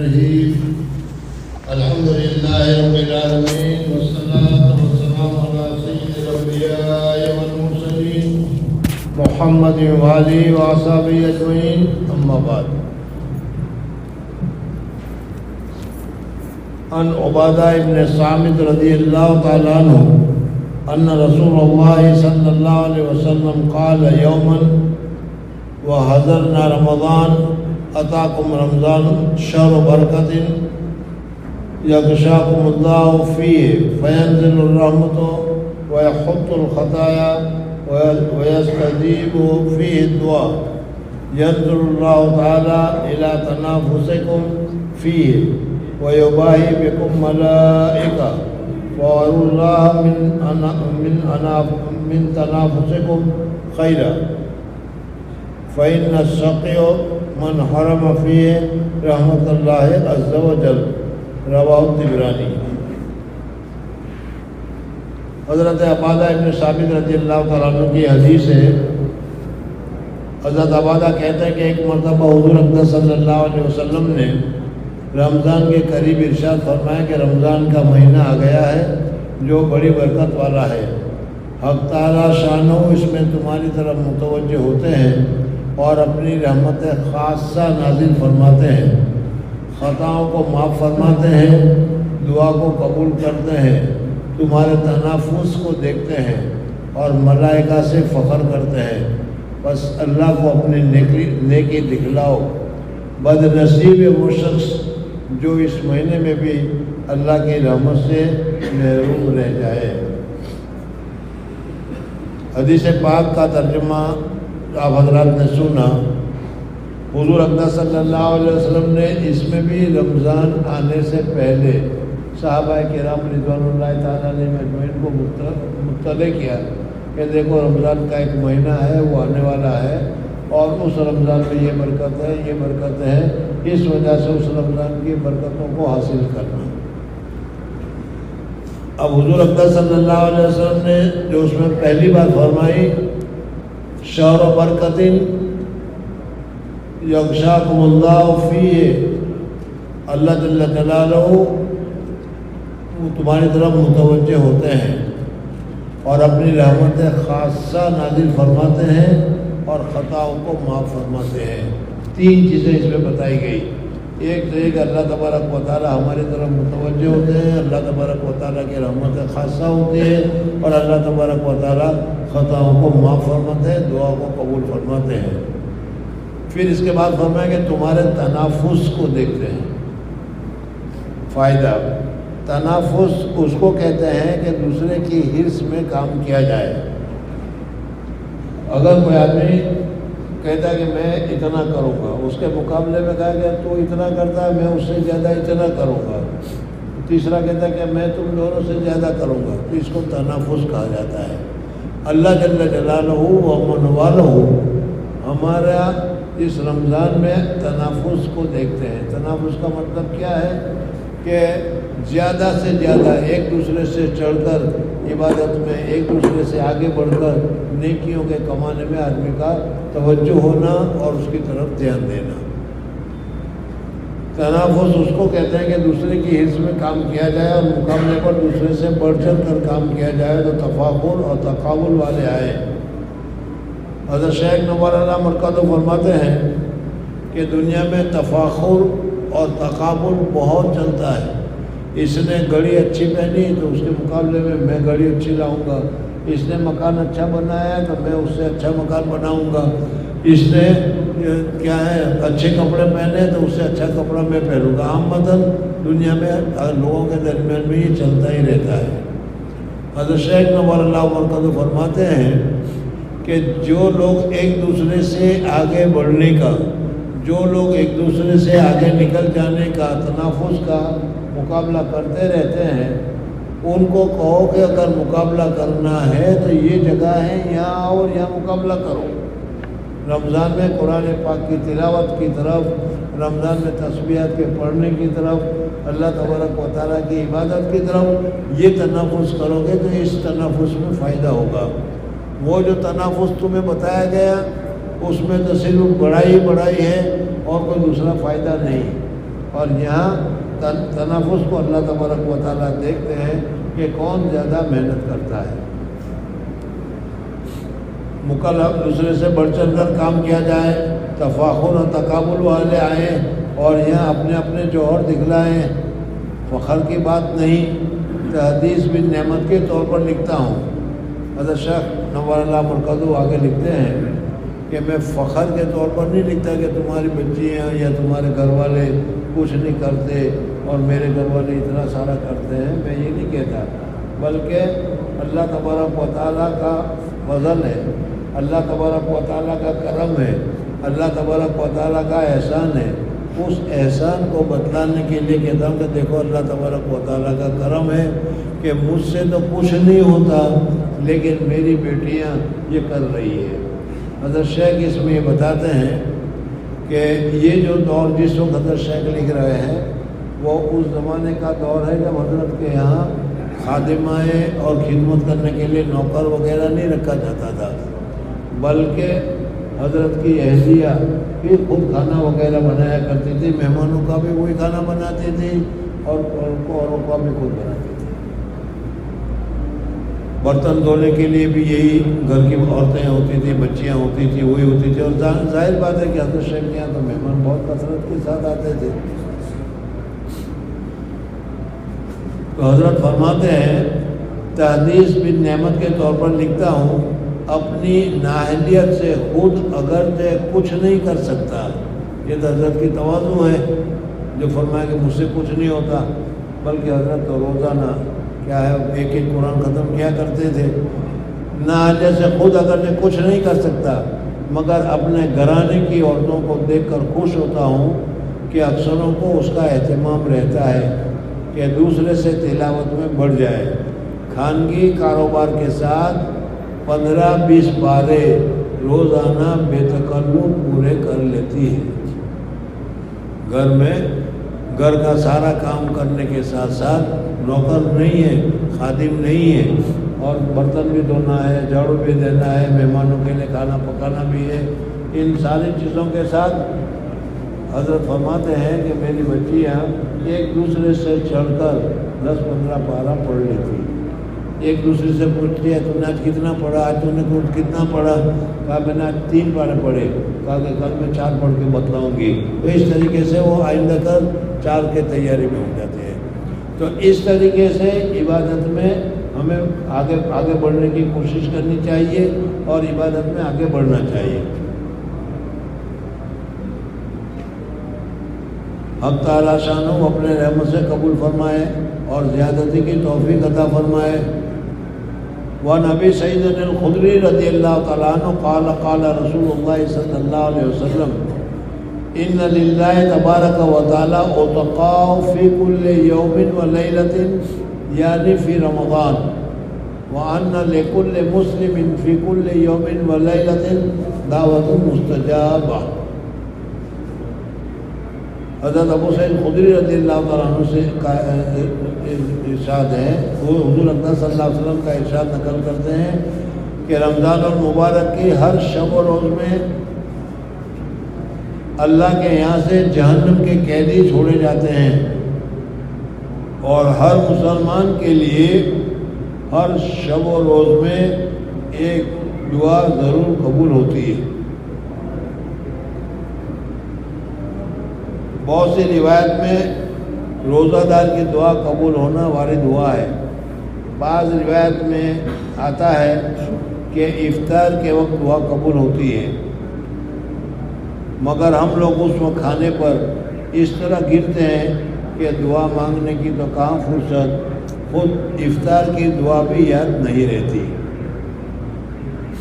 الرحيم الحمد لله رب العالمين والصلاة والسلام على سيد الأنبياء والمرسلين محمد وآله وأصحابه أجمعين أما بعد عن عبادة بن صامت رضي الله تعالى عنه أن رسول الله صلى الله عليه وسلم قال يوما وحضرنا رمضان أتاكم رمضان شهر بركة يغشاكم الله فيه فينزل الرحمة ويحط الخطايا ويستجيب فيه الدعاء ينظر الله تعالى إلى تنافسكم فيه ويباهي بكم ملائكة وأروا الله من تنافسكم خيرا فإن الشقي من حرم فيه رحمة الله عز وجل رواہ الطبرانی۔ حضرت عبادہ ابن ثابت رضی اللہ تعالیٰ عنہ کی حدیث ہے۔ حضرت عبادہ کہتے ہیں کہ ایک مرتبہ حضور اقدس صلی اللہ علیہ وسلم نے رمضان کے قریب ارشاد فرمایا کہ رمضان کا مہینہ آ گیا ہے جو بڑی برکت والا ہے، حق تعالیٰ شانہ اس میں تمہاری طرف متوجہ ہوتے ہیں اور اپنی رحمت خاصہ نازل فرماتے ہیں، خطاؤں کو معاف فرماتے ہیں، دعا کو قبول کرتے ہیں، تمہارے تنافس کو دیکھتے ہیں اور ملائکہ سے فخر کرتے ہیں، بس اللہ کو اپنی نیکی دکھلاؤ۔ بد نصیب وہ شخص جو اس مہینے میں بھی اللہ کی رحمت سے محروم رہ جائے۔ حدیث پاک کا ترجمہ آپ حضرات نے سنا۔ حضور اقدس صلی اللہ علیہ وسلم نے اس میں بھی رمضان آنے سے پہلے صحابہ کرام رضوان اللہ تعالیٰ نے مجمعین کو مطلع کیا کہ دیکھو رمضان کا ایک مہینہ ہے وہ آنے والا ہے اور اس رمضان میں یہ برکت ہے، یہ برکت ہے، اس وجہ سے اس رمضان کی برکتوں کو حاصل کرنا۔ اب حضور اقدس صلی اللہ علیہ وسلم نے جو اس میں پہلی بات فرمائی شہر برکت یغشاکم اللہ فیہ، اللہ جل جلالہ وہ تمہاری طرف متوجہ ہوتے ہیں اور اپنی رحمت خاصہ نازل فرماتے ہیں اور خطاؤں کو معاف فرماتے ہیں۔ تین چیزیں اس میں بتائی گئی۔ ایک تو یہ کہ اللہ تبارک و تعالیٰ ہماری طرف متوجہ ہوتے ہیں، اللہ تبارک و تعالیٰ کی رحمت خاصہ ہوتی ہے اور اللہ تبارک و تعالیٰ خطاؤں کو معاف فرماتے ہیں، دعا کو قبول فرماتے ہیں۔ پھر اس کے بعد فرمایا کہ تمہارے تنافس کو دیکھتے ہیں۔ فائدہ، تنافس اس کو کہتے ہیں کہ دوسرے کی حرص میں کام کیا جائے۔ اگر کوئی آدمی کہتا ہے کہ میں اتنا کروں گا، اس کے مقابلے میں کہا کہ تو اتنا کرتا ہے، میں اس سے زیادہ اتنا کروں گا، تیسرا کہتا ہے کہ میں تم دونوں سے زیادہ کروں گا، تو اس کو تنافس کہا جاتا ہے۔ اللہ جل جلالہ و من والہ ہمارا اس رمضان میں تنافس کو دیکھتے ہیں۔ تنافس کا مطلب کیا ہے کہ زیادہ سے زیادہ ایک دوسرے سے چڑھ کر عبادت میں، ایک دوسرے سے آگے بڑھ کر نیکیوں کے کمانے میں آدمی کا توجہ ہونا اور اس کی طرف دھیان دینا۔ تنافس اس کو کہتے ہیں کہ دوسرے کی حص میں کام کیا جائے اور مقابلے پر دوسرے سے بڑھ چڑھ کر کام کیا جائے تو تفاخر اور تقابل والے آئے۔ حضرت شیخ نور اللہ مرکز فرماتے ہیں کہ دنیا میں تفاخر اور تقابل بہت چلتا ہے۔ اس نے گھڑی اچھی پہنی تو اس کے مقابلے میں گھڑی اچھی لاؤں گا، اس نے مکان اچھا بنایا ہے تو میں اس سے اچھا مکان بناؤں گا، اس نے کیا ہے اچھے کپڑے پہنے تو اس سے اچھا کپڑا میں پہنوں گا۔ عامةً دنیا میں لوگوں کے درمیان میں یہ چلتا ہی رہتا ہے۔ حضرت شیخ نور اللہ مرکز فرماتے ہیں کہ جو لوگ ایک دوسرے سے آگے بڑھنے کا، جو لوگ ایک دوسرے سے آگے نکل جانے کا، تنافس کا مقابلہ کرتے رہتے ہیں، ان کو کہو کہ اگر مقابلہ کرنا ہے تو یہ جگہ ہے، یہاں آؤ اور یہاں مقابلہ کرو۔ رمضان میں قرآن پاک کی تلاوت کی طرف، رمضان میں تسبیحات کے پڑھنے کی طرف، اللہ تبارک و تعالیٰ کی عبادت کی طرف یہ تنافس کرو گے تو اس تنافس میں فائدہ ہوگا۔ وہ جو تنافس تمہیں بتایا گیا اس میں تو صرف بڑائی ہے اور کوئی دوسرا فائدہ نہیں۔ اور یہاں تنافس کو اللہ تبارک و تعالیٰ دیکھتے ہیں کہ کون زیادہ محنت کرتا ہے. مکلف دوسرے سے بڑھ چڑھ کر کام کیا جائے، تفاخر اور تقابل والے آئیں اور یہاں اپنے اپنے جوہر دکھلائیں، فخر کی بات نہیں. تحدیث بن نعمت کے طور پر لکھتا ہوں. حضرت شیخ نور اللہ مرکزو آگے لکھتے ہیں کہ میں فخر کے طور پر نہیں لکھتا کہ تمہاری بچیاں یا تمہارے گھر والے کچھ نہیں کرتے اور میرے گھر والے اتنا سارا کرتے ہیں، میں یہ نہیں کہتا، بلکہ اللہ تبارک و تعالیٰ کا فضل ہے، اللہ تبارک و تعالیٰ کا کرم ہے، اللہ تبارک و تعالیٰ کا احسان ہے. اس احسان کو بتلانے کے لیے کہتا ہوں کہ دیکھو اللہ تبارک و تعالیٰ کا کرم ہے کہ مجھ سے تو کچھ نہیں ہوتا لیکن میری بیٹیاں یہ کر رہی ہے. حضرت شیخ اس میں یہ بتاتے ہیں کہ یہ جو دور جس وقت حضرت شیخ لکھ رہے ہیں وہ اس زمانے کا دور ہے جب حضرت کے یہاں خادمائیں اور خدمت کرنے کے لیے نوکر وغیرہ نہیں رکھا جاتا تھا، بلکہ حضرت کی اہلیہ بھی خود کھانا وغیرہ بنایا کرتی تھی، مہمانوں کا بھی وہی کھانا بناتی تھی اور اوروں کا بھی خود بناتی تھی. برتن دھونے کے لیے بھی یہی گھر کی عورتیں ہوتی تھیں، بچیاں ہوتی تھیں، وہی ہوتی تھی. اور ظاہر بات ہے کہ حضرت شیخ کے یہاں تو مہمان بہت کثرت کے ساتھ آتے تھے. تو حضرت فرماتے ہیں تحدیث بن نعمت کے طور پر لکھتا ہوں، اپنی نااہلیت سے خود اگرچہ کچھ نہیں کر سکتا. یہ تو حضرت کی تواضع ہے جو فرمایا کہ مجھ سے کچھ نہیں ہوتا، بلکہ حضرت تو روزانہ کیا ہے ایک ایک قرآن ختم کیا کرتے تھے. نااہلیت سے خود اگرچہ کچھ نہیں کر سکتا مگر اپنے گھرانے کی عورتوں کو دیکھ کر خوش ہوتا ہوں کہ اکثروں کو اس کا اہتمام رہتا ہے کہ دوسرے سے تلاوت میں بڑھ جائے. خانگی کاروبار کے ساتھ 15-20 پارے روزانہ بے تکلف پورے کر لیتی ہے. گھر میں گھر کا سارا کام کرنے کے ساتھ ساتھ نوکر نہیں ہے، خادم نہیں ہے، اور برتن بھی دھونا ہے، جھاڑو بھی دینا ہے، مہمانوں کے لیے کھانا پکانا بھی ہے. ان ساری چیزوں کے ساتھ حضرت فرماتے ہیں کہ میری بچیاں ایک دوسرے سے چڑھ کر 10-15 پارہ پڑھ لیتی. ایک دوسرے سے پوچھتی ہے تم نے آج کتنا پڑھا، آج تم نے کتنا پڑھا؟ کہا میں نے آج 3 پارے پڑھے. کہا کہ کل میں 4 پڑھ کے بتلاؤں گی. تو اس طریقے سے وہ آئندہ کل 4 کے تیاری میں ہو جاتے ہیں. تو اس طریقے سے عبادت میں ہمیں آگے بڑھنے کی کوشش کرنی چاہیے اور عبادت میں آگے بڑھنا چاہیے. حق تعالیٰ شانہ اپنے رحمت سے قبول فرمائے اور زیادتی کی توفیق عطا فرمائے. وَنَبِي سَيِّدِنَا الْخُدْرِي رضی اللہ تعالیٰ عنہ قال قال رسول اللہ صلی اللہ علیہ وسلم ان للہ تبارک و تعالیٰ عتقاء فی کل یوم و لیلۃ یعنی فی رمضان وَأَنَّ لِكُلِّ مُسْلِمٍ فی کل یوم و لیلۃ دعوت مستجابہ. حضرت ابو سعید خدری رضی اللہ تعالیٰ عنہ سے ارشاد ہے، وہ حضور اکرم صلی اللہ علیہ وسلم کا ارشاد نقل کرتے ہیں کہ رمضان المبارک کی ہر شب و روز میں اللہ کے یہاں سے جہنم کے قیدی چھوڑے جاتے ہیں اور ہر مسلمان کے لیے ہر شب و روز میں ایک دعا ضرور قبول ہوتی ہے. بہت سی روایت میں روزہ دار کی دعا قبول ہونا وارد ہوا ہے. بعض روایت میں آتا ہے کہ افطار کے وقت دعا قبول ہوتی ہے، مگر ہم لوگ اس وقت کھانے پر اس طرح گرتے ہیں کہ دعا مانگنے کی تو کہاں فرصت، خود افطار کی دعا بھی یاد نہیں رہتی.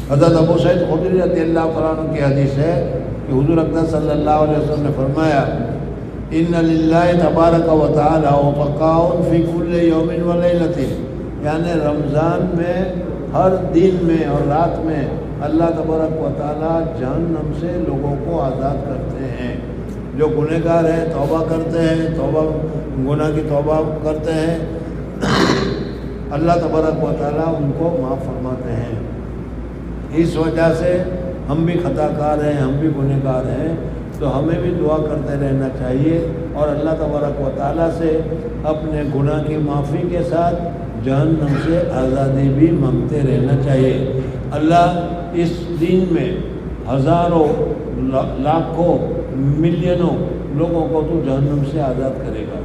حضرت ابو سعید خدری رضی اللہ تعالیٰ عنہ کی حدیث ہے کہ حضور اکرم صلی اللہ علیہ وسلم نے فرمایا ان للہ تبارک و تعالی عتقاء فی کل یوم و لیلۃ، یعنی رمضان میں ہر دن میں اور رات میں اللہ تبارک و تعالی جہنم سے لوگوں کو آزاد کرتے ہیں. جو گنہگار ہیں توبہ کرتے ہیں، گناہ کی توبہ کرتے ہیں، اللہ تبارک و تعالی ان کو معاف فرماتے ہیں. اس وجہ سے ہم بھی خطا کار ہیں، ہم بھی گنہگار ہیں، تو ہمیں بھی دعا کرتے رہنا چاہیے اور اللہ تبارک و تعالیٰ سے اپنے گناہ کی معافی کے ساتھ جہنم سے آزادی بھی مانگتے رہنا چاہیے۔ اللہ اس دین میں ہزاروں لاکھوں ملینوں لوگوں کو تو جہنم سے آزاد کرے گا۔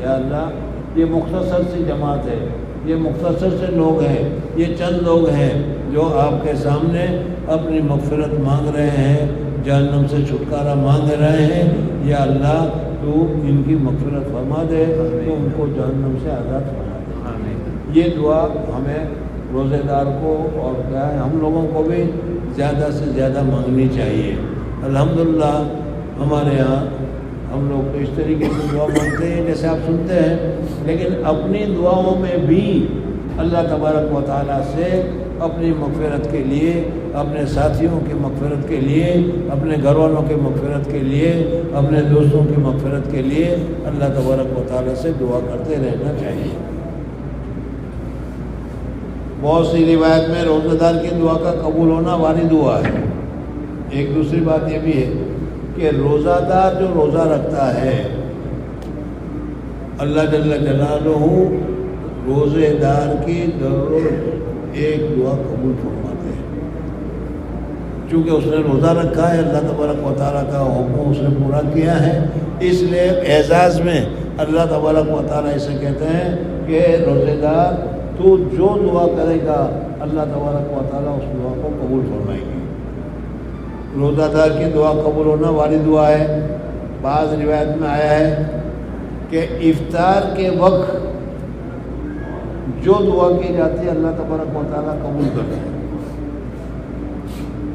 یا اللہ، یہ مختصر سی جماعت ہے، یہ مختصر سے لوگ ہیں، یہ چند لوگ ہیں جو آپ کے سامنے اپنی مغفرت مانگ رہے ہیں، جہنم سے چھٹکارا مانگ رہے ہیں۔ یا اللہ، تو ان کی مغفرت فرما دے، تو ان کو جہنم سے آزاد فرما دے۔ یہ دعا ہمیں روزے دار کو اور کیا ہے ہم لوگوں کو بھی زیادہ سے زیادہ مانگنی چاہیے۔ الحمدللہ ہمارے یہاں ہم لوگ تو اس طریقے سے دعا مانگتے ہیں جیسے آپ سنتے ہیں، لیکن اپنی دعاؤں میں بھی اللہ تبارک و تعالیٰ سے اپنی مغفرت کے لیے، اپنے ساتھیوں کی مغفرت کے لیے، اپنے گھر والوں کی مغفرت کے لیے، اپنے دوستوں کی مغفرت کے لیے اللہ تبارک و تعالیٰ سے دعا کرتے رہنا چاہیے۔ بہت سی روایت میں روزہ دار کی دعا کا قبول ہونا وارد ہوا ہے۔ ایک دوسری بات یہ بھی ہے کہ روزہ دار جو روزہ رکھتا ہے، اللہ جل جلالہ روزے دار کی ضرور ایک دعا قبول فرماتے ہیں، چونکہ اس نے روزہ رکھا ہے، اللہ تبارک و تعالیٰ کا حکم اس نے پورا کیا ہے، اس لیے اعزاز میں اللہ تبارک و تعالیٰ اسے کہتے ہیں کہ روزے دار تو جو دعا کرے گا اللہ تبارک و تعالیٰ اس دعا کو قبول فرمائے گی۔ روزہ دار کی دعا قبول ہونا وارد ہوا ہے۔ بعض روایت میں آیا ہے کہ افطار کے وقت جو دعا کی جاتی ہے اللہ تبارک و تعالیٰ قبول کرتے ہیں،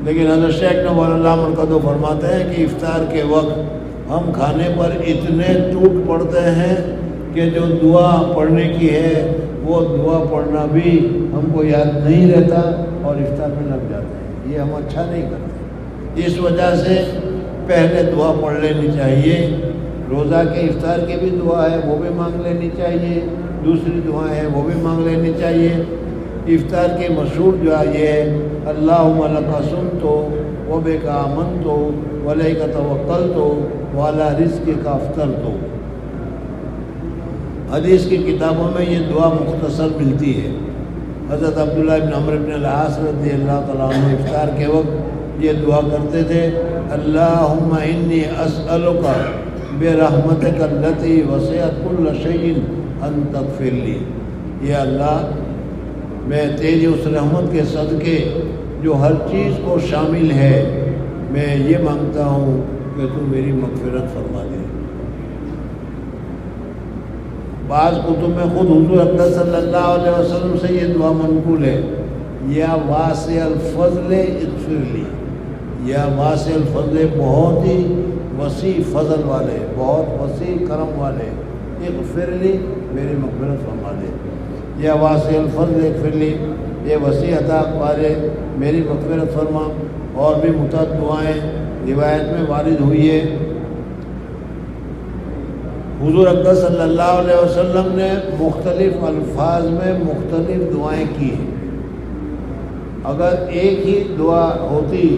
لیکن حضرت شیخ نور اللہ مرکزو فرماتے ہیں کہ افطار کے وقت ہم کھانے پر اتنے ٹوٹ پڑتے ہیں کہ جو دعا پڑھنے کی ہے وہ دعا پڑھنا بھی ہم کو یاد نہیں رہتا اور افطار میں لگ جاتے ہیں، یہ ہم اچھا نہیں کرتے۔ اس وجہ سے پہلے دعا پڑھ لینی چاہیے، روزہ کے افطار کی بھی دعا ہے وہ بھی مانگ لینی چاہیے، دوسری دعائیں ہیں وہ بھی مانگ لینی چاہیے۔ افطار کی مشہور دعا یہ ہے اللہم لک صمت و بک آمنت و علیک توکلت و علی رزقک افطرت۔ حدیث کی کتابوں میں یہ دعا مختصر ملتی ہے۔ حضرت عبداللہ بن عمرو بن العاص رضی اللہ تعالیٰ عنہ افطار کے وقت یہ دعا کرتے تھے اللہم انی اسألک برحمتک التی وسعت کل شیء ان تغفر لی۔ یا اللہ، میں تیری اس رحمت کے صدقے جو ہر چیز کو شامل ہے، میں یہ مانگتا ہوں کہ تو میری مغفرت فرما دے۔ بعض کتب میں خود حضور اقدس صلی اللہ علیہ وسلم سے یہ دعا منقول ہے یا واسع الفضل اغفر لی، یا واسع الفضل بہت ہی وسیع فضل والے، بہت وسیع کرم والے، اغفر لی میری مغفرت فرما دے، یا واسع الفضل اغفر لی یہ وسیع عطا والے میری مغفرت فرما۔ اور بھی متعدد دعائیں روایت میں وارد ہوئی ہے۔ حضور اقدس صلی اللہ علیہ وسلم نے مختلف الفاظ میں مختلف دعائیں کی ہیں۔ اگر ایک ہی دعا ہوتی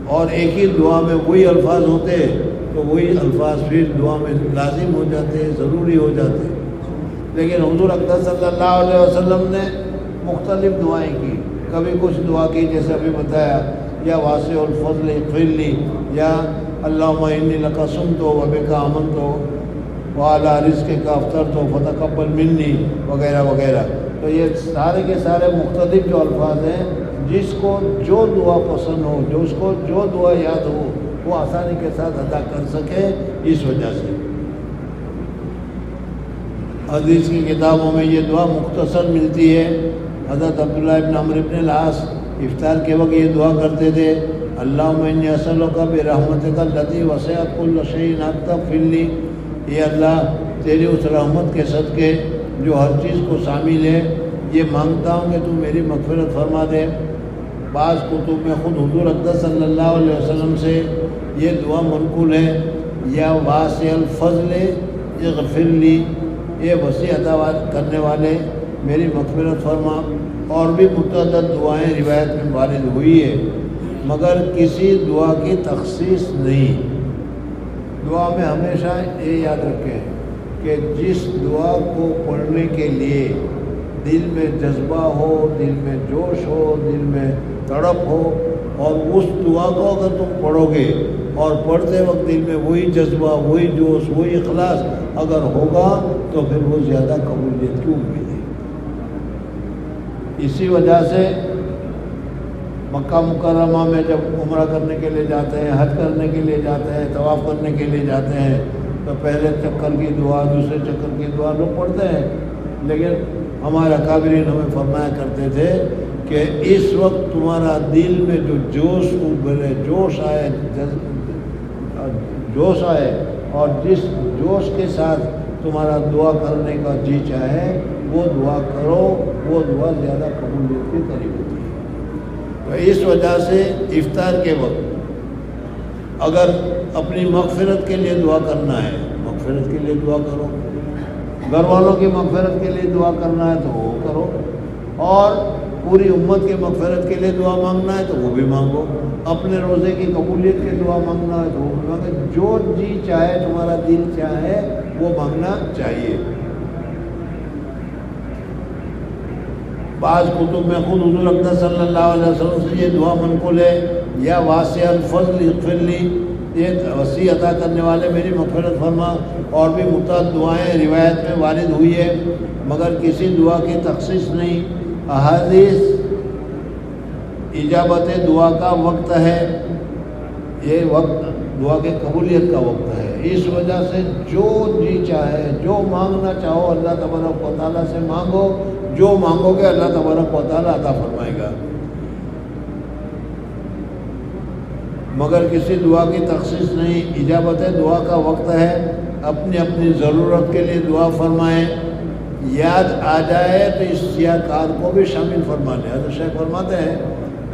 اور ایک ہی دعا میں وہی الفاظ ہوتے تو وہی الفاظ پھر دعا میں لازم ہو جاتے، ضروری ہو جاتے، لیکن حضور اقدس صلی اللہ علیہ وسلم نے مختلف دعائیں کی۔ کبھی کچھ دعا کی جیسے ابھی بتایا یا واسع الفضل اغفر لی، یا اللہم انی لک صمت و بک آمنت و علی رزقک افطرت فتقبل منی وغیرہ وغیرہ۔ تو یہ سارے کے سارے مختلف جو الفاظ ہیں، جس کو جو دعا پسند ہو، جو اس کو جو دعا یاد ہو وہ آسانی کے ساتھ ادا کر سکے، اس وجہ سے حدیث کی کتابوں میں یہ دعا مختصر ملتی ہے۔ حضرت عبداللہ بن عمرو بن العاص افطار کے وقت یہ دعا کرتے تھے اللہم انی اسألک برحمتک التی وسعت کل شیء ان تغفر لی۔ یہ اللہ، تیری اس رحمت کے صدقے جو ہر چیز کو شامل ہے، یہ مانگتا ہوں کہ تو میری مغفرت فرما دے۔ بعض کتب میں خود حضور اقدس صلی اللہ علیہ وسلم سے یہ دعا منقول ہے یا واسع الفضل اغفر لی، یہ وسیع عطا کرنے والے میری مغفرت فرما۔ اور بھی متعدد دعائیں روایت میں وارد ہوئی ہے۔ مگر کسی دعا کی تخصیص نہیں۔ دعا میں ہمیشہ یہ یاد رکھیں کہ جس دعا کو پڑھنے کے لیے دل میں جذبہ ہو، دل میں جوش ہو، دل میں تڑپ ہو، اور اس دعا کو اگر تم پڑھو گے اور پڑھتے وقت دل میں وہی جذبہ، وہی جوش، وہی اخلاص اگر ہوگا تو پھر وہ زیادہ قبولیت کی امید ہے۔ اسی وجہ سے مکہ مکرمہ میں جب عمرہ کرنے کے لیے جاتے ہیں، حج کرنے کے لیے جاتے ہیں، طواف کرنے کے لیے جاتے ہیں، تو پہلے چکر کی دعا، دوسرے چکر کی دعا لوگ پڑھتے ہیں، لیکن ہمارے اکابرین ہمیں فرمایا کرتے تھے کہ اس وقت تمہارا دل میں جو جوش آئے اور جس جوش کے ساتھ تمہارا دعا کرنے کا جی چاہے وہ دعا کرو، وہ دعا زیادہ قبولیت کے قریب ہوتی ہے۔ تو اس وجہ سے افطار کے وقت اگر اپنی مغفرت کے لیے دعا کرنا ہے، مغفرت کے لیے دعا کرو، گھر والوں کی مغفرت کے لیے دعا کرنا ہے تو وہ کرو، اور پوری امت کی مغفرت کے لیے دعا مانگنا ہے تو وہ بھی مانگو، اپنے روزے کی قبولیت کی دعا مانگنا ہے تو وہ بھی مانگو، جو جی چاہے تمہارا دل چاہے وہ مانگنا چاہیے۔ بعض کتب میں خود حضور اقدس صلی اللہ علیہ وسلم سے یہ دعا منقول ہے، یا واسع الفضل اغفر لی، یہ وسیع عطا کرنے والے میری مغفرت فرما، اور بھی متعدد دعائیں روایت میں وارد ہوئی ہے، مگر کسی دعا کی تخصیص نہیں۔ احادیث اجابت دعا کا وقت ہے، یہ وقت دعا کے قبولیت کا وقت ہے، اس وجہ سے جو جی چاہے، جو مانگنا چاہو اللہ تبارک و تعالیٰ سے مانگو، جو مانگو گے اللہ تبارک و تعالیٰ عطا فرمائے گا۔ مگر کسی دعا کی تخصیص نہیں، اجابت دعا کا وقت ہے، اپنی اپنی ضرورت کے لیے دعا فرمائیں، یاد آ جائے تو اس سیاہ کار کو بھی شامل فرمانے۔ حضرت شیخ فرماتے ہیں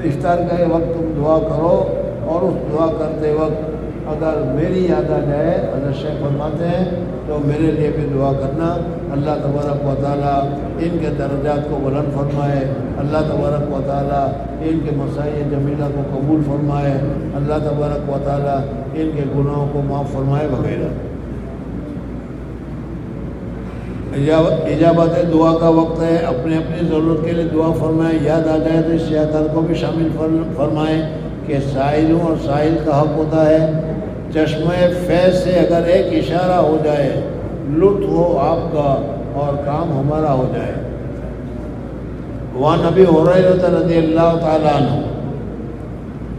افطار کا وقت تم دعا کرو، اور اس دعا کرتے وقت اگر میری یاد آ جائے، حضرت شیخ فرماتے ہیں، تو میرے لیے بھی دعا کرنا، اللہ تبارک و تعالیٰ ان کے درجات کو بلند فرمائے، اللہ تبارک و تعالیٰ ان کے مسائل جمیلہ کو قبول فرمائے، اللہ تبارک و تعالیٰ ان کے گناہوں کو معاف فرمائے وغیرہ۔ اجابت دعا کا وقت ہے، اپنے اپنی ضرورت کے لیے دعا فرمائیں، یاد آ جائے تو اس سیاحت کو بھی شامل فرمائیں کہ سائلوں اور سائل کا حق ہوتا ہے۔ چشمہ فیض سے اگر ایک اشارہ ہو جائے، لطف ہو آپ کا اور کام ہمارا ہو جائے۔ وعن ابی ہریرہ رضی اللہ تعالیٰ عنہ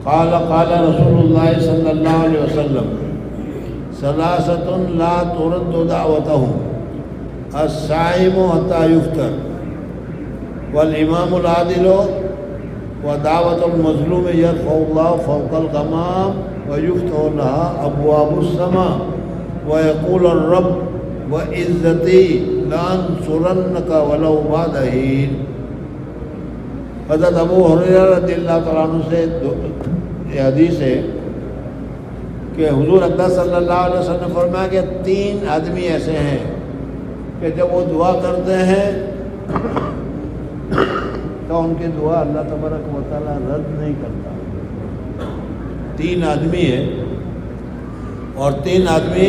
قال قال رسول اللہ صلی اللہ علیہ وسلم ثلاثۃ لا ترد دعوتهم الصائم حتى يفطر والامام العادل ودعوة المظلوم يرفع الله فوق الغمام ويفتح لها ابواب السماء ويقول الرب وعزتي لانصرنك ولو بعد حين۔ حضرت ابو ہریرہ رضی اللہ تعالیٰ عنہ سے یہ حدیث ہے کہ حضور اقدس صلی اللہ علیہ وسلم نے فرمایا کہ 3 آدمی ایسے ہیں کہ جب وہ دعا کرتے ہیں تو ان کی دعا اللہ تبارک و تعالیٰ رد نہیں کرتا۔ 3 آدمی ہیں، اور 3 آدمی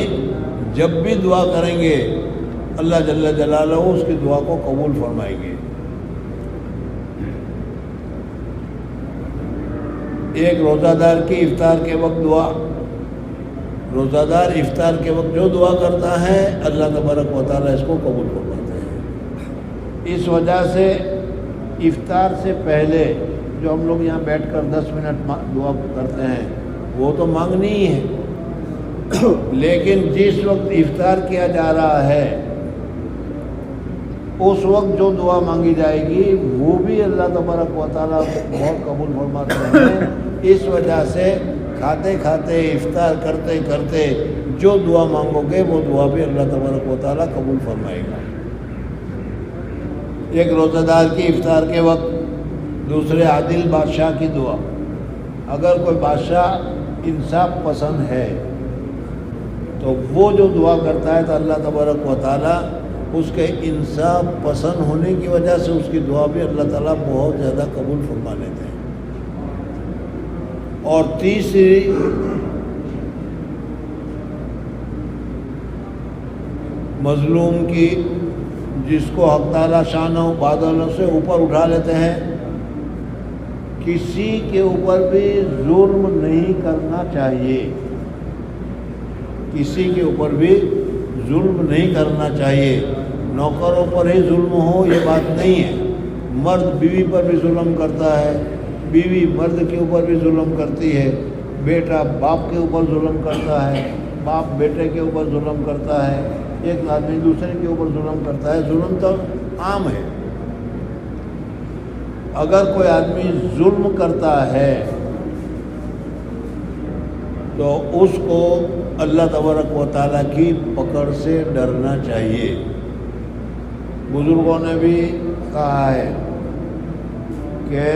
جب بھی دعا کریں گے اللہ جل جلالہ اس کی دعا کو قبول فرمائیں گے۔ ایک روزہ دار کی افطار کے وقت دعا، روزہ دار افطار کے وقت جو دعا کرتا ہے اللہ تبارک و تعالیٰ اس کو قبول فرماتے ہیں۔ اس وجہ سے افطار سے پہلے جو ہم لوگ یہاں بیٹھ کر 10 منٹ دعا کرتے ہیں وہ تو مانگنی ہی ہے، لیکن جس وقت افطار کیا جا رہا ہے اس وقت جو دعا مانگی جائے گی وہ بھی اللہ تبارک و تعالیٰ بہت قبول فرماتے ہیں۔ اس وجہ سے کھاتے کھاتے افطار کرتے کرتے جو دعا مانگو گے وہ دعا بھی اللہ تبارک و تعالیٰ قبول فرمائے گا۔ ایک روزہ دار کی افطار کے وقت، دوسرے عادل بادشاہ کی دعا۔ اگر کوئی بادشاہ انصاف پسند ہے تو وہ جو دعا کرتا ہے تو اللہ تبارک و تعالیٰ اس کے انصاف پسند ہونے کی وجہ سے اس کی دعا بھی اللہ تعالیٰ بہت زیادہ قبول فرما لیتے ہیں۔ اور تیسری مظلوم کی، جس کو حق تعالیٰ شانہ بادلوں سے اوپر اٹھا لیتے ہیں، کسی کے اوپر بھی ظلم نہیں کرنا چاہیے، کسی کے اوپر بھی ظلم نہیں کرنا چاہیے۔ نوکروں پر ہی ظلم ہو یہ بات نہیں ہے، مرد بیوی پر بھی ظلم کرتا ہے، بیوی مرد کے اوپر بھی ظلم کرتی ہے، بیٹا باپ کے اوپر ظلم کرتا ہے، باپ بیٹے کے اوپر ظلم کرتا ہے، ایک آدمی دوسرے کے اوپر ظلم کرتا ہے۔ ظلم تو عام ہے۔ اگر کوئی آدمی ظلم کرتا ہے تو اس کو اللہ تبارک و تعالیٰ کی پکڑ سے ڈرنا چاہیے۔ بزرگوں نے بھی کہا ہے کہ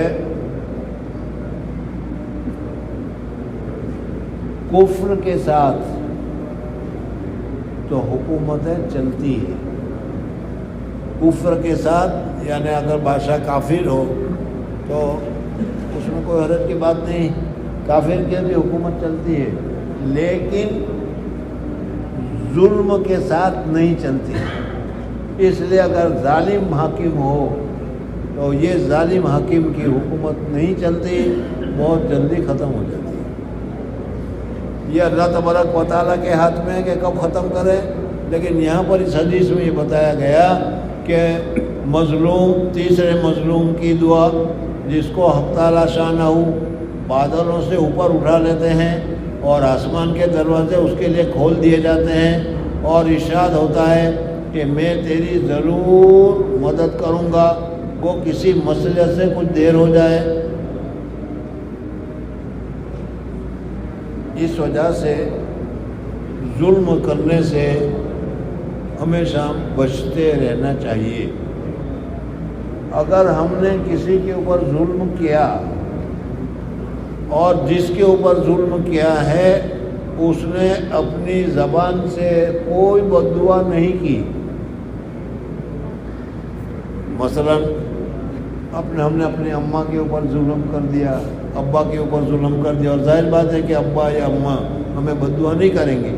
کفر کے ساتھ تو حکومتیں چلتی ہیں، کفر کے ساتھ یعنی اگر بادشاہ کافر ہو تو اس میں کوئی حرج کی بات نہیں، کافر کی بھی حکومت چلتی ہے، لیکن ظلم کے ساتھ نہیں چلتی۔ اس لیے اگر ظالم حاکم ہو تو یہ ظالم حاکم کی حکومت نہیں چلتی، بہت جلدی ختم ہو جاتی ہے۔ یہ اللہ تبارک و تعالیٰ کے ہاتھ میں ہے کہ کب ختم کرے، لیکن یہاں پر اس حدیث میں یہ بتایا گیا کہ مظلوم، تیسرے مظلوم کی دعا، جس کو حق تعالیٰ شانہ بادلوں سے اوپر اٹھا لیتے ہیں اور آسمان کے دروازے اس کے لیے کھول دیے جاتے ہیں، اور ارشاد ہوتا ہے کہ میں تیری ضرور مدد کروں گا، وہ کسی مسئلے سے کچھ دیر ہو جائے۔ اس وجہ سے ظلم کرنے سے ہمیشہ بچتے رہنا چاہیے۔ اگر ہم نے کسی کے اوپر ظلم کیا اور جس کے اوپر ظلم کیا ہے اس نے اپنی زبان سے کوئی بد دعا نہیں کی، مثلا ہم نے اپنی اماں کے اوپر ظلم کر دیا، ابا کے اوپر ظلم کر دیا، اور ظاہر بات ہے کہ ابا یا اماں ہمیں بد دعا نہیں کریں گے،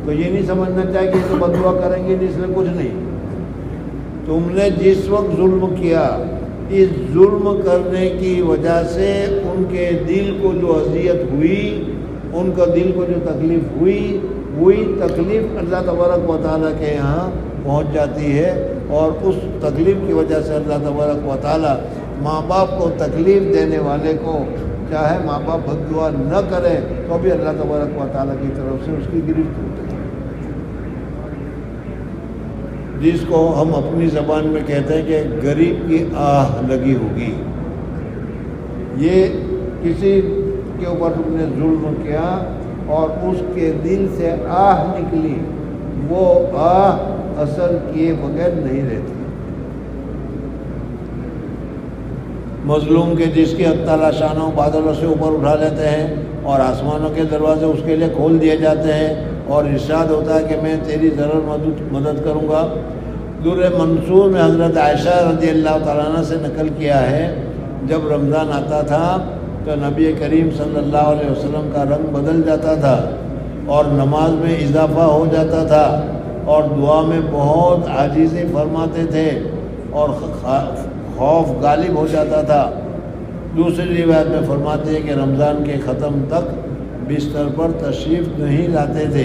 تو یہ نہیں سمجھنا چاہیے کہ تو بد دعا کریں گے، اس لیے کچھ نہیں۔ تم نے جس وقت ظلم کیا، اس ظلم کرنے کی وجہ سے ان کے دل کو جو اذیت ہوئی، ان کا دل کو جو تکلیف ہوئی، وہی تکلیف اللہ تبارک و تعالیٰ کے یہاں پہنچ جاتی ہے، اور اس تکلیف کی وجہ سے اللہ تبارک و تعالیٰ ماں باپ کو تکلیف دینے والے کو، چاہے ماں باپ بد دعا نہ کرے تو بھی اللہ تبارک و تعالیٰ کی طرف سے اس کی گرفت ہوتی ہے، جس کو ہم اپنی زبان میں کہتے ہیں کہ غریب کی آہ لگی ہوگی۔ یہ کسی کے اوپر تم نے ظلم کیا اور اس کے دل سے آہ نکلی، وہ آہ اثر کیے بغیر نہیں رہتی۔ مظلوم کے جس کی حق تعالیٰ شانہ بادلوں سے اوپر اٹھا لیتے ہیں اور آسمانوں کے دروازے اس کے لیے کھول دیے جاتے ہیں، اور ارشاد ہوتا ہے کہ میں تیری ضرور مدد کروں گا۔ در منصور میں حضرت عائشہ رضی اللہ تعالیٰ عنہ سے نقل کیا ہے، جب رمضان آتا تھا تو نبی کریم صلی اللہ علیہ وسلم کا رنگ بدل جاتا تھا اور نماز میں اضافہ ہو جاتا تھا اور دعا میں بہت عاجزی فرماتے تھے اور خوف غالب ہو جاتا تھا۔ دوسری روایت میں فرماتے ہیں کہ رمضان کے ختم تک بستر پر تشریف نہیں لاتے تھے۔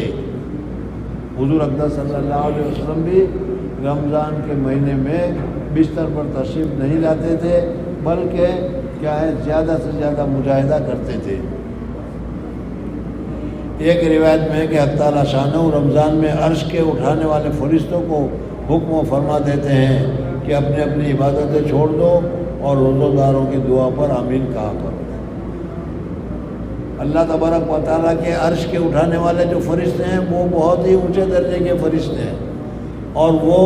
حضور اقدس صلی اللہ علیہ وسلم بھی رمضان کے مہینے میں بستر پر تشریف نہیں لاتے تھے، بلکہ کیا ہے زیادہ سے زیادہ مجاہدہ کرتے تھے۔ ایک روایت میں ہے کہ حق تعالیٰ شانہ رمضان میں عرش کے اٹھانے والے فرشتوں کو حکم و فرما دیتے ہیں کہ اپنی اپنی عبادتیں چھوڑ دو اور روزہ داروں کی دعا پر آمین کہا کرو۔ اللہ تبارک و تعالیٰ کے عرش کے اٹھانے والے جو فرشتے ہیں وہ بہت ہی اونچے درجے کے فرشتے ہیں، اور وہ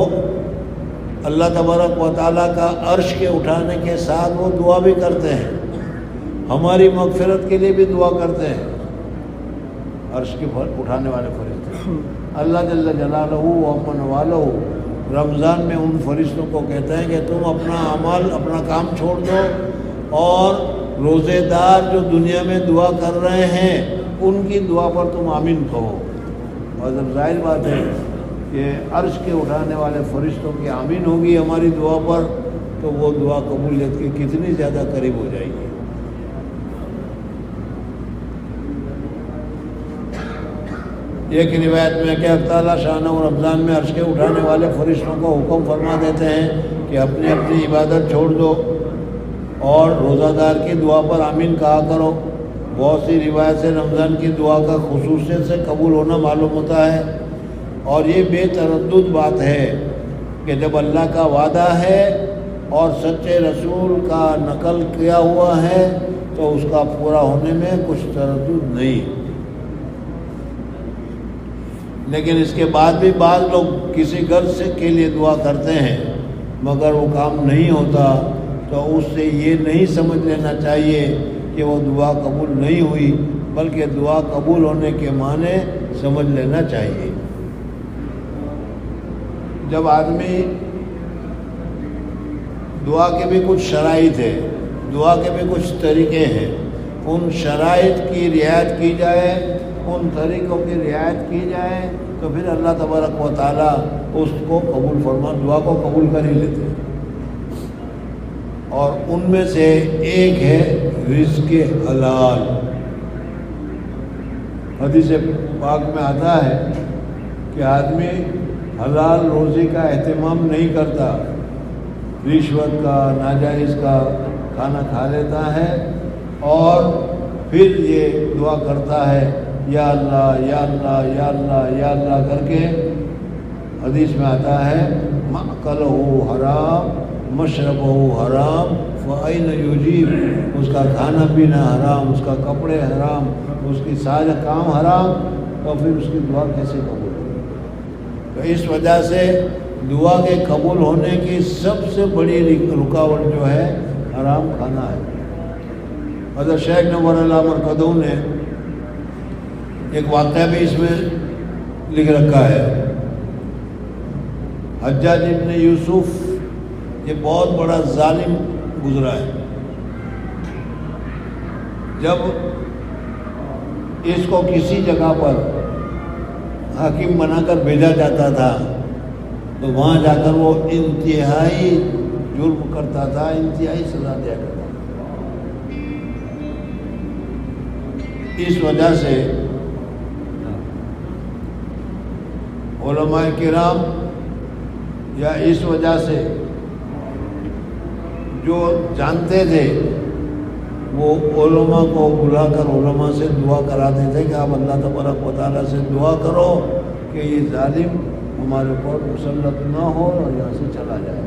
اللہ تبارک و تعالیٰ کا عرش کے اٹھانے کے ساتھ وہ دعا بھی کرتے ہیں، ہماری مغفرت کے لیے بھی دعا کرتے ہیں۔ عرش کے اٹھانے والے فرشتے اللہ جل جلالہ و امن والہ رمضان میں ان فرشتوں کو کہتے ہیں کہ تم اپنا عمل، اپنا کام چھوڑ دو اور روزے دار جو دنیا میں دعا کر رہے ہیں ان کی دعا پر تم آمین کہو. اور جب ظاہر بات ہے کہ عرش کے اٹھانے والے فرشتوں کی آمین ہوگی ہماری دعا پر تو وہ دعا قبولیت کی کتنی زیادہ قریب ہو جائے گی. ایک روایت میں کہ اللہ تعالیٰ شانہ و رمضان میں عرش کے اٹھانے والے فرشتوں کو حکم فرما دیتے ہیں کہ اپنی اپنی عبادت چھوڑ دو اور روزہ دار کی دعا پر آمین کہا کرو. بہت سی روایت سے رمضان کی دعا کا خصوصیت سے قبول ہونا معلوم ہوتا ہے اور یہ بے تردد بات ہے کہ جب اللہ کا وعدہ ہے اور سچے رسول کا نقل کیا ہوا ہے تو اس کا پورا ہونے میں کچھ تردد نہیں. لیکن اس کے بعد بھی بعض لوگ کسی غرض کے لیے دعا کرتے ہیں مگر وہ کام نہیں ہوتا تو اس سے یہ نہیں سمجھ لینا چاہیے کہ وہ دعا قبول نہیں ہوئی بلکہ دعا قبول ہونے کے معنی سمجھ لینا چاہیے. جب آدمی دعا کے بھی کچھ شرائط ہے، دعا کے بھی کچھ طریقے ہیں، ان شرائط کی رعایت کی جائے، ان طریقوں کی رعایت کی جائے تو پھر اللہ تبارک و تعالیٰ اس کو قبول فرما دعا کو قبول کر ہی لیتے ہیں. اور ان میں سے ایک ہے رزق حلال. حدیث پاک میں آتا ہے کہ آدمی حلال روزی کا اہتمام نہیں کرتا، رشوت کا ناجائز کا کھانا کھا لیتا ہے اور پھر یہ دعا کرتا ہے یا اللہ یا اللہ یا اللہ یا اللہ کر کے. حدیث میں آتا ہے مأکلہ حرام مشربہ حرام فأین یجیب، اس کا کھانا پینا حرام، اس کا کپڑے حرام، اس کی سارے کام حرام، تو پھر اس کی دعا کیسے قبول ہوگی؟ تو اس وجہ سے دعا کے قبول ہونے کی سب سے بڑی رکاوٹ جو ہے حرام کھانا ہے. حضرت شیخ نور اللہ مرقدو نے ایک واقعہ بھی اس میں لکھ رکھا ہے. حجاج ابن یوسف یہ بہت بڑا ظالم گزرا ہے. جب اس کو کسی جگہ پر حاکم بنا کر بھیجا جاتا تھا تو وہاں جا کر وہ انتہائی جرم کرتا تھا، انتہائی سزا دیا کرتا تھا. اس وجہ سے علماء کرام یا اس وجہ سے جو جانتے تھے وہ علماء کو بلا کر علماء سے دعا کراتے تھے کہ آپ اللہ تبارک و تعالیٰ سے دعا کرو کہ یہ ظالم ہمارے اوپر مسلط نہ ہو اور یہاں سے چلا جائے.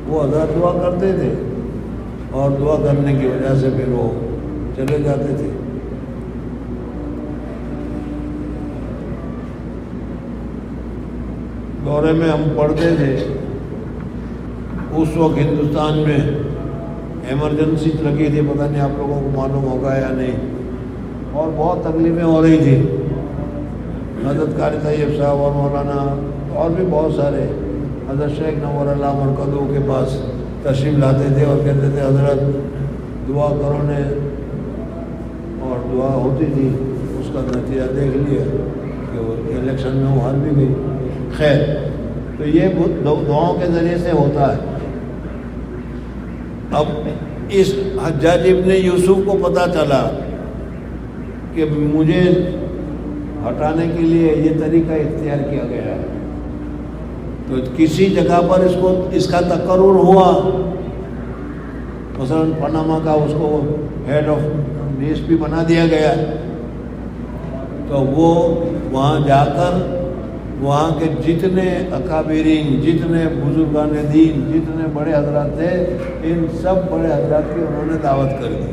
وہ حضرت دعا کرتے تھے اور دعا کرنے کی وجہ سے پھر وہ چلے جاتے تھے. دورے میں ہم پڑھتے تھے اس وقت ہندوستان میں ایمرجنسی لگی تھی، پتہ نہیں آپ لوگوں کو معلوم ہوگا یا نہیں، اور بہت تکلیفیں ہو رہی تھی. حضرت قاری طیب صاحب اور مولانا اور بھی بہت سارے حضرت شیخ نور اللہ مرقدو کے پاس تشریف لاتے تھے اور کہتے تھے حضرت دعا کرو نے، اور دعا ہوتی تھی. اس کا نتیجہ دیکھ لیا کہ وہ الیکشن میں وہ ہار بھی گئی. خیر، تو یہ دعاؤں کے ذریعے سے ہوتا ہے. اب اس حجاج ابن یوسف کو پتہ چلا کہ مجھے ہٹانے کے لیے یہ طریقہ اختیار کیا گیا ہے، تو کسی جگہ پر اس کا تقرر ہوا. مثلا پاناما کا اس کو ہیڈ آف ڈی ایس پی بنا دیا گیا، تو وہ وہاں جا کر وہاں کے جتنے اکابرین، جتنے بزرگان دین، جتنے بڑے حضرات تھے، ان سب بڑے حضرات کی انہوں نے دعوت کر دی.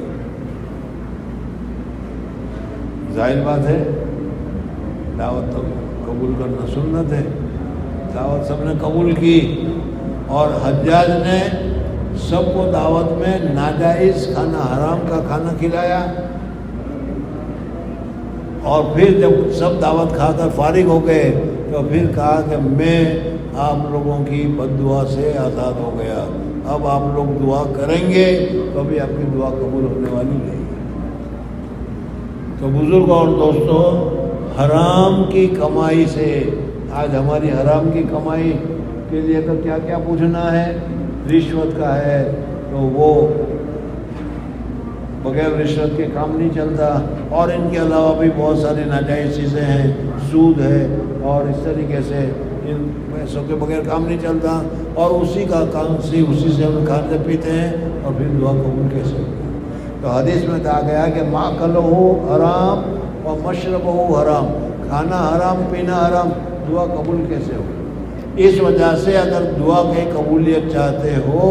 ظاہر بات ہے دعوت تو قبول کرنا سنت ہے. دعوت سب نے قبول کی اور حجاج نے سب کو دعوت میں ناجائز کھانا، حرام کا کھانا کھلایا. اور پھر جب سب دعوت کھا کر فارغ ہو گئے تو پھر کہا کہ میں آپ لوگوں کی بد دعا سے آزاد ہو گیا، اب آپ لوگ دعا کریں گے تو بھی آپ کی دعا قبول ہونے والی نہیں۔ تو بزرگ اور دوستوں، حرام کی کمائی سے، آج ہماری حرام کی کمائی کے لیے تو کیا کیا پوچھنا ہے، رشوت کا ہے تو وہ بغیر رشوت کے کام نہیں چلتا، اور ان کے علاوہ بھی بہت ساری ناجائز چیزیں ہیں، سود ہے، اور اس طریقے سے ان پیسوں کے بغیر کام نہیں چلتا، اور اسی کا کام اسی سے ہم کھاتے پیتے ہیں، اور پھر دعا قبول کیسے ہوگی؟ تو حدیث میں کہا گیا کہ ماکلہ حرام و مشربہ حرام، کھانا حرام پینا حرام، دعا قبول کیسے ہوگی؟ اس وجہ سے اگر دعا کی قبولیت چاہتے ہو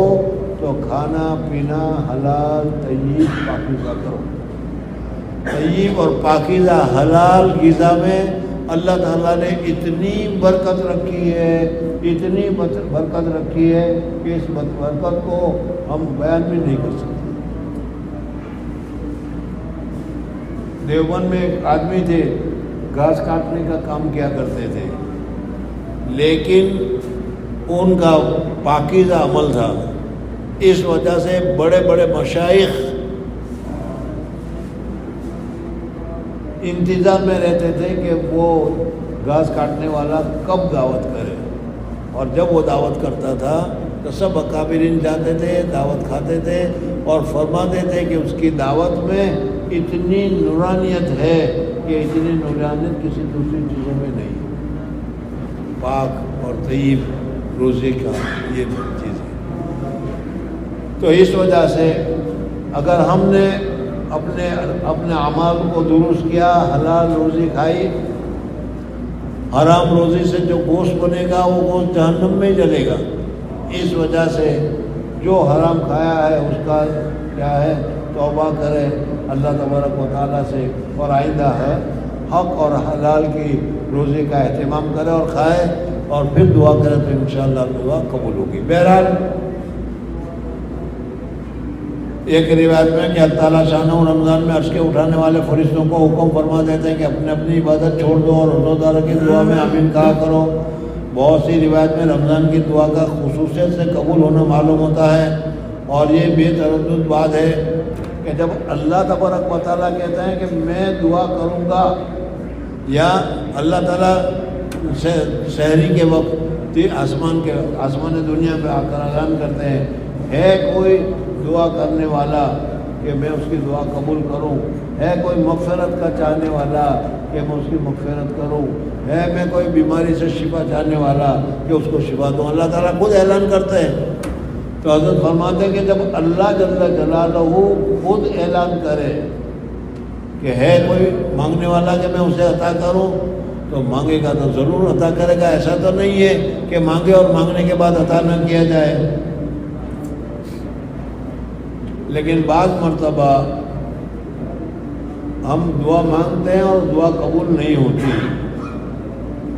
تو کھانا پینا حلال طیب پاکیزہ کرو۔ طیب اور پاکیزہ حلال غذا میں اللہ تعالیٰ نے اتنی برکت رکھی ہے، اتنی برکت رکھی ہے کہ اس برکت کو ہم بیان بھی نہیں کر سکتے۔ دیوبند میں ایک آدمی تھے، گھاس کاٹنے کا کام کیا کرتے تھے، لیکن ان کا پاکیزہ عمل تھا، اس وجہ سے بڑے بڑے مشائخ انتظار میں رہتے تھے کہ وہ گھاس کاٹنے والا کب دعوت کرے، اور جب وہ دعوت کرتا تھا تو سب اکابرین جاتے تھے، دعوت کھاتے تھے، اور فرماتے تھے کہ اس کی دعوت میں اتنی نورانیت ہے کہ اتنی نورانیت کسی دوسری چیزوں میں نہیں، پاک اور طیب روزے کا یہ چیز ہے۔ تو اس وجہ سے اگر ہم نے اپنے اعمال کو درست کیا، حلال روزی کھائی، حرام روزی سے جو گوشت بنے گا وہ گوشت جہنم میں جلے گا۔ اس وجہ سے جو حرام کھایا ہے اس کا کیا ہے، توبہ کرے اللہ تبارک و تعالیٰ سے، اور آئندہ ہے حق اور حلال کی روزی کا اہتمام کرے اور کھائے، اور پھر دعا کرے تو انشاءاللہ دعا قبول ہوگی۔ بہرحال ایک روایت میں کہ اللہ تعالیٰ شانہ رمضان میں عرش کے اٹھانے والے فرشتوں کو حکم فرما دیتے ہیں کہ اپنی اپنی عبادت چھوڑ دو اور روزہ کی دعا میں آمین کہا کرو۔ بہت سی روایت میں رمضان کی دعا کا خصوصیت سے قبول ہونا معلوم ہوتا ہے، اور یہ بے تردد بات ہے کہ جب اللہ تبارک و تعالیٰ کہتے ہیں کہ میں دعا کروں گا، یا اللہ تعالیٰ سحری کے وقت آسمان دنیا پہ آ کر اعلان کرتے ہیں، ہے کوئی دعا کرنے والا کہ میں اس کی دعا قبول کروں، ہے کوئی مغفرت کا چاہنے والا کہ میں اس کی مغفرت کروں، ہے میں کوئی بیماری سے شفا چاہنے والا کہ اس کو شفا دوں۔ اللہ تعالیٰ خود اعلان کرتے ہیں۔ تو حضرت فرماتے ہیں کہ جب اللہ جل جلالہ خود اعلان کرے کہ ہے کوئی مانگنے والا کہ میں اسے عطا کروں، تو مانگے گا تو ضرور عطا کرے گا۔ ایسا تو نہیں ہے کہ مانگے اور مانگنے کے بعد عطا نہ کیا جائے، لیکن بعض مرتبہ ہم دعا مانگتے ہیں اور دعا قبول نہیں ہوتی،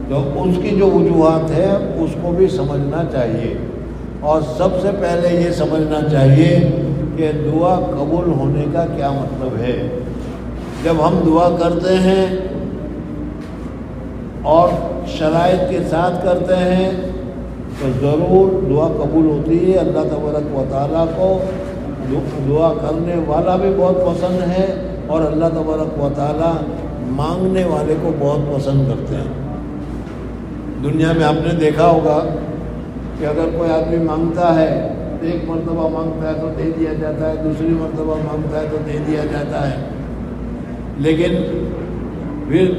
تو اس کی جو وجوہات ہے اس کو بھی سمجھنا چاہیے، اور سب سے پہلے یہ سمجھنا چاہیے کہ دعا قبول ہونے کا کیا مطلب ہے۔ جب ہم دعا کرتے ہیں اور شرائط کے ساتھ کرتے ہیں تو ضرور دعا قبول ہوتی ہے۔ اللہ تبارک و تعالیٰ کو دعا کرنے والا بھی بہت پسند ہے، اور اللہ تبارک و تعالیٰ مانگنے والے کو بہت پسند کرتے ہیں۔ دنیا میں آپ نے دیکھا ہوگا کہ اگر کوئی آدمی مانگتا ہے، ایک مرتبہ مانگتا ہے تو دے دیا جاتا ہے، دوسری مرتبہ مانگتا ہے تو دے دیا جاتا ہے، لیکن پھر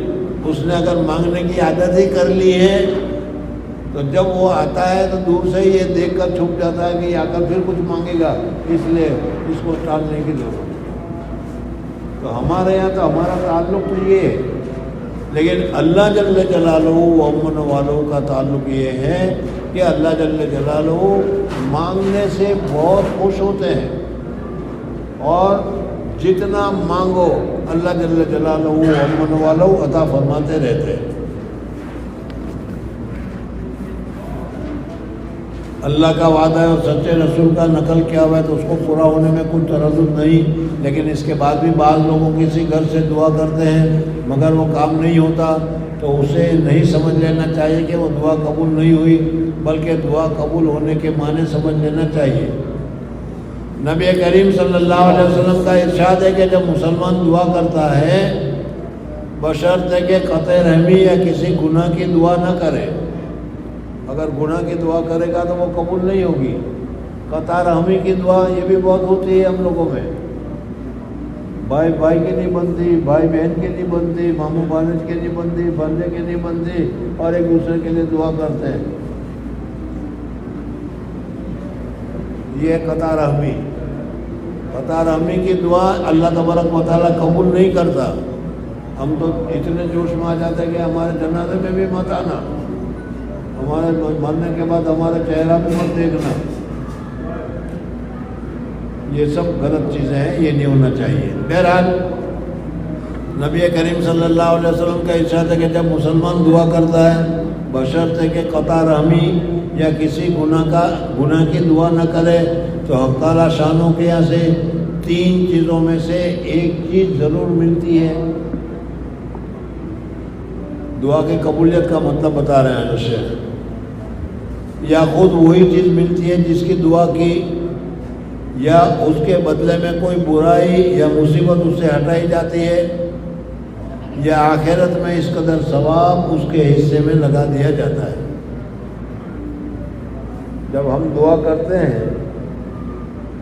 اس نے اگر مانگنے کی عادت ہی کر لی ہے تو جب وہ آتا ہے تو دور سے ہی یہ دیکھ کر چھپ جاتا ہے کہ یہ آ کر پھر کچھ مانگے گا، اس لیے اس کو ٹالنے کی ضرورت ہے۔ تو ہمارے یہاں تو ہمارا تعلق تو یہ ہے، لیکن اللہ جل جلالہ و امن والوں کا تعلق یہ ہے کہ اللہ جل جلالہ مانگنے سے بہت خوش ہوتے ہیں، اور جتنا مانگو اللہ جل جلالہ و امن والوں عطا فرماتے رہتے ہیں۔ اللہ کا وعدہ ہے اور سچے رسول کا نقل کیا ہوا ہے تو اس کو پورا ہونے میں کوئی تردد نہیں، لیکن اس کے بعد بھی بعض لوگوں کسی گھر سے دعا کرتے ہیں مگر وہ کام نہیں ہوتا، تو اسے نہیں سمجھ لینا چاہیے کہ وہ دعا قبول نہیں ہوئی، بلکہ دعا قبول ہونے کے معنی سمجھ لینا چاہیے۔ نبی کریم صلی اللہ علیہ وسلم کا ارشاد ہے کہ جب مسلمان دعا کرتا ہے بشرط ہے کہ قطع رحمی یا کسی گناہ کی دعا نہ کرے۔ اگر گناہ کی دعا کرے گا تو وہ قبول نہیں ہوگی۔ قطع رحمی کی دعا یہ بھی بہت ہوتی ہے ہم لوگوں میں، بھائی بھائی کی نہیں بنتی، بھائی بہن کی نہیں بنتی، ماموں بھانج کی نہیں بنتی، بندے کی نہیں بنتی، اور ایک دوسرے کے لیے دعا کرتے ہیں۔ یہ قطع رحمی، قطع رحمی کی دعا اللہ تبارک و تعالیٰ قبول نہیں کرتا۔ ہم تو اتنے جوش میں آ جاتے ہیں کہ ہمارے جنازے میں بھی مت آنا، ہمارے مرنے کے بعد ہمارا چہرہ بھی مت دیکھنا۔ یہ سب غلط چیزیں ہیں، یہ نہیں ہونا چاہیے۔ بہرحال نبی کریم صلی اللہ علیہ وسلم کا ارشاد ہے کہ جب مسلمان دعا کرتا ہے بشرط ہے کہ قطع رحمی یا کسی گناہ کی دعا نہ کرے تو حق تعالیٰ شانوں کے یہاں سے 3 چیزوں میں سے ایک چیز ضرور ملتی ہے۔ دعا کی قبولیت کا مطلب بتا رہے ہیں شیخ، یا خود وہی چیز ملتی ہے جس کی دعا کی، یا اس کے بدلے میں کوئی برائی یا مصیبت اس سے ہٹائی جاتی ہے، یا آخرت میں اس قدر ثواب اس کے حصے میں لگا دیا جاتا ہے۔ جب ہم دعا کرتے ہیں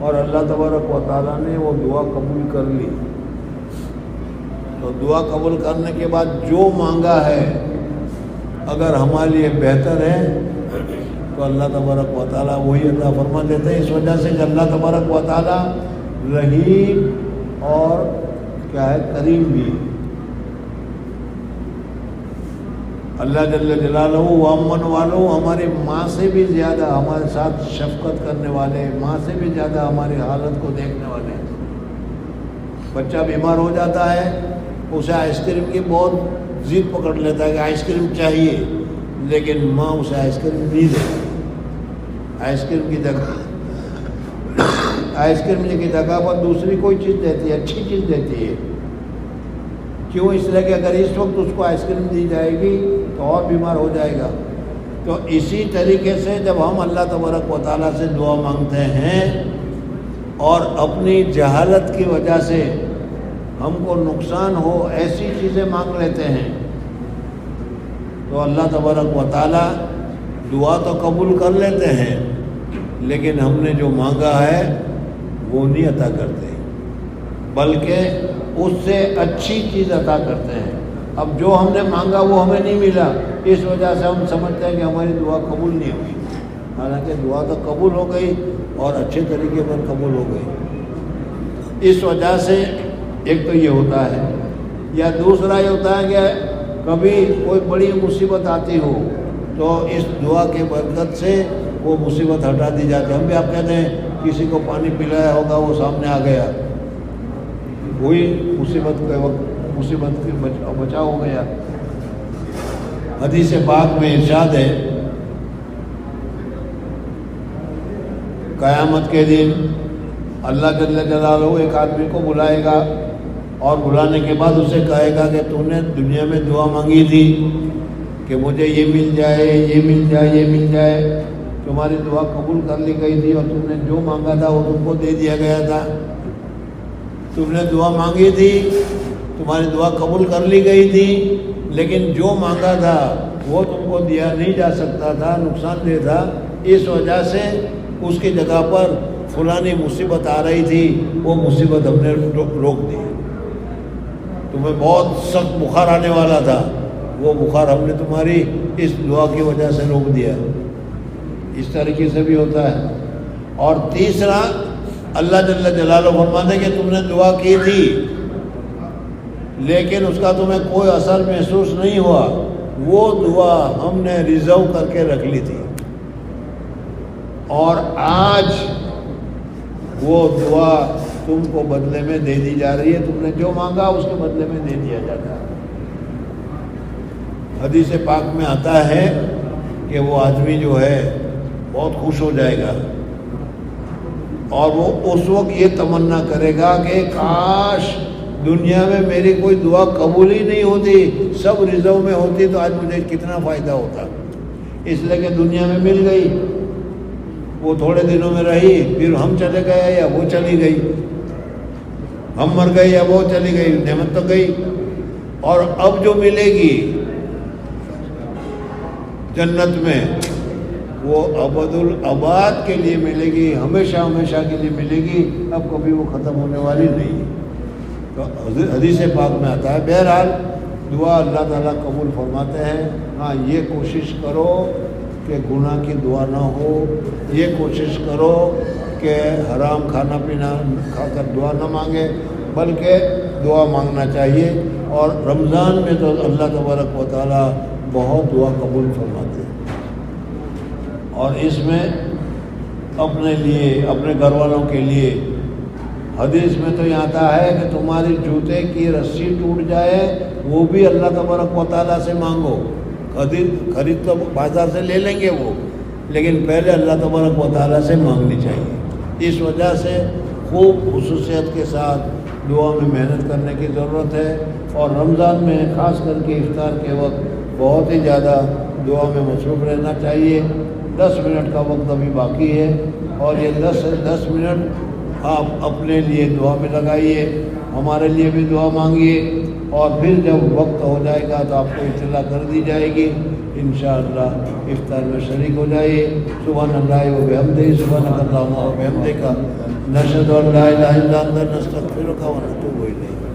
اور اللہ تبارک و تعالیٰ نے وہ دعا قبول کر لی، تو دعا قبول کرنے کے بعد جو مانگا ہے اگر ہمارے لیے بہتر ہے تو اللہ تبارک و تعالیٰ وہی عطا فرما دیتے ہیں۔ اس وجہ سے کہ اللہ تبارک و تعالیٰ رحیم اور کیا ہے، کریم بھی۔ اللہ جل جلالہ و امن والوں ہماری ماں سے بھی زیادہ ہمارے ساتھ شفقت کرنے والے، ماں سے بھی زیادہ ہماری حالت کو دیکھنے والے ہیں۔ بچہ بیمار ہو جاتا ہے، اسے آئس کریم کی بہت ضد پکڑ لیتا ہے کہ آئس کریم چاہیے، لیکن ماں اسے آئس کریم نہیں دیتی۔ آئس کریم کی جگہ پر دوسری کوئی چیز دیتی ہے، اچھی چیز دیتی ہے۔ کیوں؟ اس لیے کہ اگر اس وقت اس کو آئس کریم دی جائے گی تو اور بیمار ہو جائے گا۔ تو اسی طریقے سے جب ہم اللہ تبارک و تعالیٰ سے دعا مانگتے ہیں اور اپنی جہالت کی وجہ سے ہم کو نقصان ہو ایسی چیزیں مانگ لیتے ہیں، تو اللہ تبارک و تعالیٰ دعا تو قبول کر لیتے ہیں، لیکن ہم نے جو مانگا ہے وہ نہیں عطا کرتے، بلکہ اس سے اچھی چیز عطا کرتے ہیں۔ اب جو ہم نے مانگا وہ ہمیں نہیں ملا، اس وجہ سے ہم سمجھتے ہیں کہ ہماری دعا قبول نہیں ہوئی، حالانکہ دعا تو قبول ہو گئی اور اچھے طریقے پر قبول ہو گئی۔ اس وجہ سے ایک تو یہ ہوتا ہے، یا دوسرا یہ ہوتا ہے کہ کبھی کوئی بڑی مصیبت آتی ہو تو اس دعا کے برکت سے وہ مصیبت ہٹا دی جاتی ہے۔ ہم بھی آپ کہتے ہیں کسی کو پانی پلایا ہوگا، وہ سامنے آ گیا، وہی مصیبت کے وقت مصیبت کی بچاؤ ہو گیا۔ حدیث پاک میں ارشاد ہے قیامت کے دن اللہ جل جلالہ ایک آدمی کو بلائے گا اور بلانے کے بعد اسے کہے گا کہ تو نے دنیا میں دعا مانگی تھی کہ مجھے یہ مل جائے، یہ مل جائے، یہ مل جائے، تمہاری دعا قبول کر لی گئی تھی اور تم نے جو مانگا تھا وہ تم کو دے دیا گیا تھا۔ تم نے دعا مانگی تھی، تمہاری دعا قبول کر لی گئی تھی، لیکن جو مانگا تھا وہ تم کو دیا نہیں جا سکتا تھا، نقصان دہ تھا، اس وجہ سے اس کی جگہ پر فلانی مصیبت آ رہی تھی، وہ مصیبت ہم نے روک دی۔ تمہیں بہت سخت بخار آنے والا تھا، وہ بخار ہم نے تمہاری اس دعا کی وجہ سے روک دیا۔ اس طریقے سے بھی ہوتا ہے۔ اور تیسرا، اللہ جل جلالہ فرماتے ہیں کہ تم نے دعا کی تھی لیکن اس کا تمہیں کوئی اثر محسوس نہیں ہوا، وہ دعا ہم نے ریزرو کر کے رکھ لی تھی اور آج وہ دعا تم کو بدلے میں دے دی جا رہی ہے۔ تم نے جو مانگا اس کے بدلے میں دے دیا جاتا ہے۔ حدیث پاک میں آتا ہے کہ وہ آدمی جو ہے بہت خوش ہو جائے گا اور وہ اس وقت یہ تمنا کرے گا کہ کاش دنیا میں میری کوئی دعا قبول ہی نہیں ہوتی، سب رزق میں ہوتی تو آج مجھے کتنا فائدہ ہوتا۔ اس لیے کہ دنیا میں مل گئی، وہ تھوڑے دنوں میں رہی، پھر ہم چلے گئے یا وہ چلی گئی، ہم مر گئے یا وہ چلی گئی، نعمت تو گئی۔ اور اب جو ملے گی جنت میں وہ ابد الاباد کے لیے ملے گی، ہمیشہ ہمیشہ کے لیے ملے گی، اب کبھی وہ ختم ہونے والی نہیں۔ تو حدیث پاک میں آتا ہے۔ بہرحال دعا اللہ تعالیٰ قبول فرماتے ہیں۔ ہاں یہ کوشش کرو کہ گناہ کی دعا نہ ہو، یہ کوشش کرو کہ حرام کھانا پینا کھا کر دعا نہ مانگے، بلکہ دعا مانگنا چاہیے۔ اور رمضان میں تو اللہ تبارک و تعالیٰ بہت دعا قبول فرماتے ہیں، اور اس میں اپنے لیے، اپنے گھر والوں کے لیے، حدیث میں تو یہ آتا ہے کہ تمہاری جوتے کی رسی ٹوٹ جائے وہ بھی اللہ تبارک و تعالیٰ سے مانگو۔ خرید تو بازار سے لے لیں گے وہ، لیکن پہلے اللہ تبارک و تعالیٰ سے مانگنی چاہیے۔ اس وجہ سے خوب خصوصیت کے ساتھ دعا میں محنت کرنے کی ضرورت ہے، اور رمضان میں خاص کر کے افطار کے وقت بہت ہی زیادہ دعا میں مصروف رہنا چاہیے۔ 10 منٹ کا وقت ابھی باقی ہے، اور یہ 10 منٹ آپ اپنے لیے دعا میں لگائیے، ہمارے لیے بھی دعا مانگیے، اور پھر جب وقت ہو جائے گا تو آپ کو اطلاع کر دی جائے گی، انشاءاللہ افطار میں شریک ہو جائیے۔ سبحان اللہ و بحمدہ، سبحانک اللہم و بحمدک، نشہد ان لا الہ الا انت، نستغفرک و نتوب الیک۔